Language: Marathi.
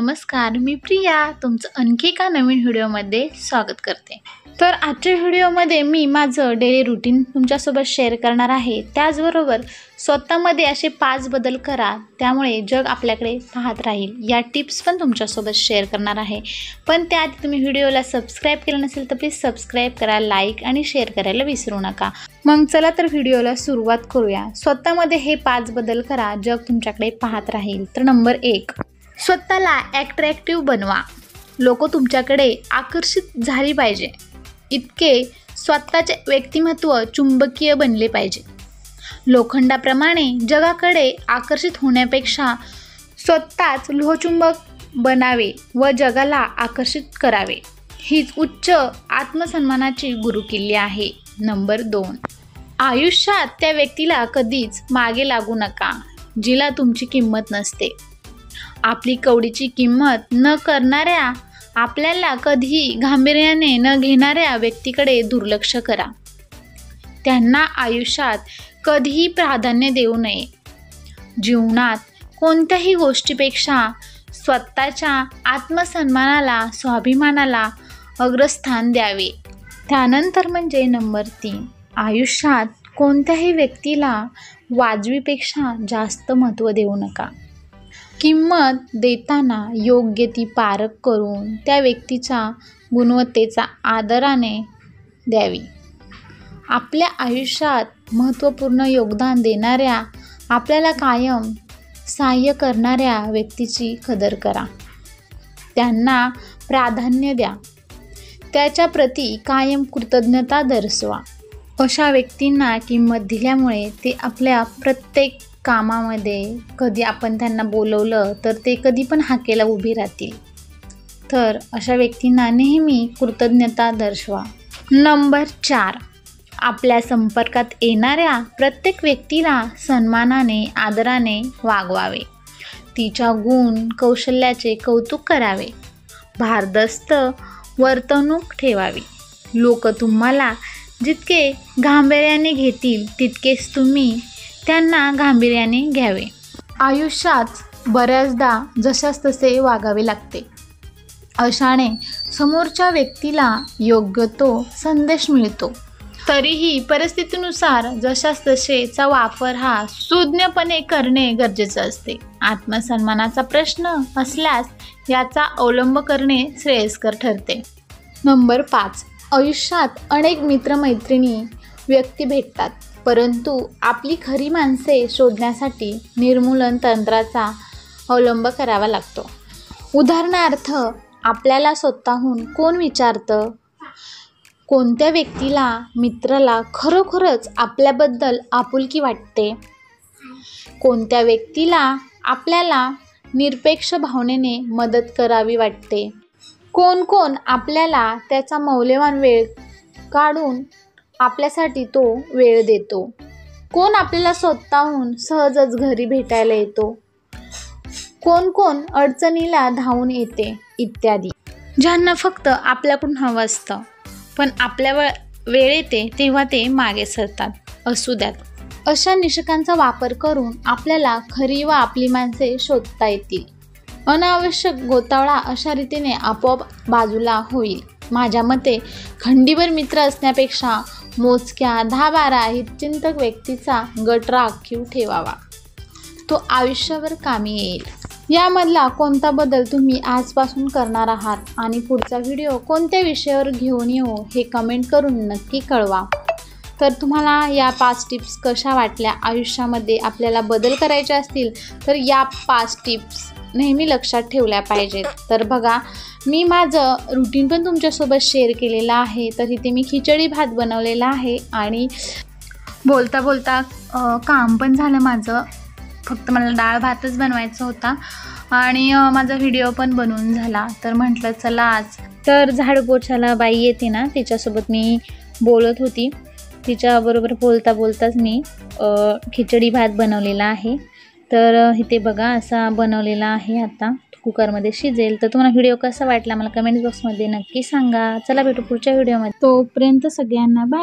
नमस्कार, मी प्रिया तुमचं आणखी एका नवीन व्हिडिओमध्ये स्वागत करते। तर आजच्या व्हिडिओमध्ये मी माझं डेली रुटीन तुमच्यासोबत शेअर करणार आहे। त्याचबरोबर स्वतःमध्ये असे 5 बदल करा त्यामुळे जग आपल्याकडे पाहत राहील, या टिप्स पण तुमच्यासोबत शेअर करणार आहे। पण त्याआधी तुम्ही व्हिडिओला सबस्क्राइब केलं नसेल तर प्लीज सबस्क्राइब करा, लाईक आणि शेअर करायला विसरू नका। मग चला तर व्हिडिओला सुरुवात करूया। स्वतःमध्ये हे 5 बदल करा, जग तुमच्याकडे पाहत राहील। तर नंबर 1, स्वतःला अट्रॅक्टिव्ह बनवा। लोक तुमच्याकडे आकर्षित झाली पाहिजे इतके स्वतःचे व्यक्तिमत्व चुंबकीय बनले पाहिजे। लोखंडाप्रमाणे जगाकडे आकर्षित होण्यापेक्षा स्वतःच लोहचुंबक बनावे व जगाला आकर्षित करावे, हीच उच्च आत्मसन्मानाची गुरुकिल्ली आहे। नंबर 2, आयुष्यात त्या व्यक्तीला कधीच मागे लागू नका जिला तुमची किंमत नसते। आपली कवडीची किंमत न करणाऱ्या, आपल्याला कधीही गांभीर्याने न घेणाऱ्या व्यक्तीकडे दुर्लक्ष करा। त्यांना आयुष्यात कधीही प्राधान्य देऊ नये। जीवनात कोणत्याही गोष्टीपेक्षा स्वतःच्या आत्मसन्मानाला, स्वाभिमानाला अग्रस्थान द्यावे। त्यानंतर म्हणजे नंबर 3, आयुष्यात कोणत्याही व्यक्तीला वाजवीपेक्षा जास्त महत्त्व देऊ नका। किंमत देताना योग्य ती पारख करून त्या व्यक्तीच्या गुणवत्तेचा आदराने द्यावी। आपल्या आयुष्यात महत्त्वपूर्ण योगदान देणाऱ्या, आपल्याला कायम सहाय्य करणाऱ्या व्यक्तीची कदर करा। त्यांना प्राधान्य द्या, त्याच्याप्रती कायम कृतज्ञता दर्शवा। अशा व्यक्तींना किंमत दिल्यामुळे ते आपल्या प्रत्येक कामामध्ये, कधी आपण त्यांना बोलवलं तर ते कधी पण हाकेला उभी राहतील। तर अशा व्यक्तींना नेहमी कृतज्ञता दर्शवा। नंबर 4, आपल्या संपर्कात येणाऱ्या प्रत्येक व्यक्तीला सन्मानाने, आदराने वागवावे। तिच्या गुण कौशल्याचे कौतुक करावे, भारदस्त वर्तणूक ठेवावी। लोक तुम्हाला जितके गांभीर्याने घेतील तितकेच तुम्ही त्यांना गांभीर्याने घ्यावे। आयुष्यात बऱ्याचदा जशास तसे वागावे लागते। अशाने समोरच्या व्यक्तीला योग्य तो संदेश मिळतो। तरीही परिस्थितीनुसार जशास तसेचा वापर हा सुज्ञपणे करणे गरजेचे असते। आत्मसन्मानाचा प्रश्न असल्यास याचा अवलंब करणे श्रेयस्कर ठरते। नंबर 5, आयुष्यात अनेक मित्रमैत्रिणी व्यक्ती भेटतात, परंतु आपली खरी माणसे शोधण्यासाठी निर्मूलन तंत्राचा अवलंब करावा लागतो। उदाहरणार्थ, आपल्याला स्वतःहून कोण विचारतं? कोणत्या व्यक्तीला, मित्राला खरोखरच आपल्याबद्दल आपुलकी वाटते? कोणत्या व्यक्तीला आपल्याला निरपेक्ष भावनेने मदत करावी वाटते? कोण कोण आपल्याला त्याचा मौल्यवान वेळ काढून आपल्यासाठी तो वेळ देतो? कोण आपल्याला स्वतःहून सहजच घरी भेटायला येतो? कोण कोण अडचणीला धावून येते? इत्यादी। ज्यांना फक्त आपल्याकडून हवं असतं पण आपल्या वेळ येते तेव्हा ते मागे सरतात, असू द्यात। अशा निष्कर्षांचा वापर करून आपल्याला खरी व आपली माणसे शोधता येतील। अनावश्यक गोतावळा अशा रीतीने आपोआप बाजूला होईल। माझ्या मते खंडीभर मित्र असण्यापेक्षा मोजक्या 10-12 हितचिंतक व्यक्तीचा गट राखीव ठेवावा, तो आयुष्यभर कामी येईल। यामधला कोणता बदल तुम्ही आजपासून करणार आहात आणि पुढचा व्हिडिओ कोणत्या विषयावर घेऊन येऊ हे कमेंट करून नक्की कळवा। तर तुम्हाला या 5 टिप्स कशा वाटल्या? आयुष्यामध्ये आपल्याला बदल करायचे असतील तर या 5 टिप्स नेहमी लक्षात ठेवल्या पाहिजेत। तर बघा, मी माझं रुटीन पण तुमच्यासोबत शेअर केलेलं आहे। तर इथे मी खिचडी भात बनवलेला आहे आणि बोलता बोलता काम पण झालं माझं, फक्त मला डाळ भातच बनवायचा होता आणि माझा व्हिडिओ पण बनवून झाला। तर म्हटलं चला आज तर झाडू पोछाला बाई येते ना, तिच्यासोबत मी बोलत होती, तिच्याबरोबर बोलता बोलताच मी खिचडी भात बनवलेला आहे। तर इथे बघा असा बनवलेला आहे, आता कुकरमध्ये शिजेल। तर तुम्हाला व्हिडिओ कसा वाटला मला कमेंट बॉक्समध्ये नक्की सांगा। चला भेटू पुढच्या व्हिडिओमध्ये, तोपर्यंत सगळ्यांना बाय।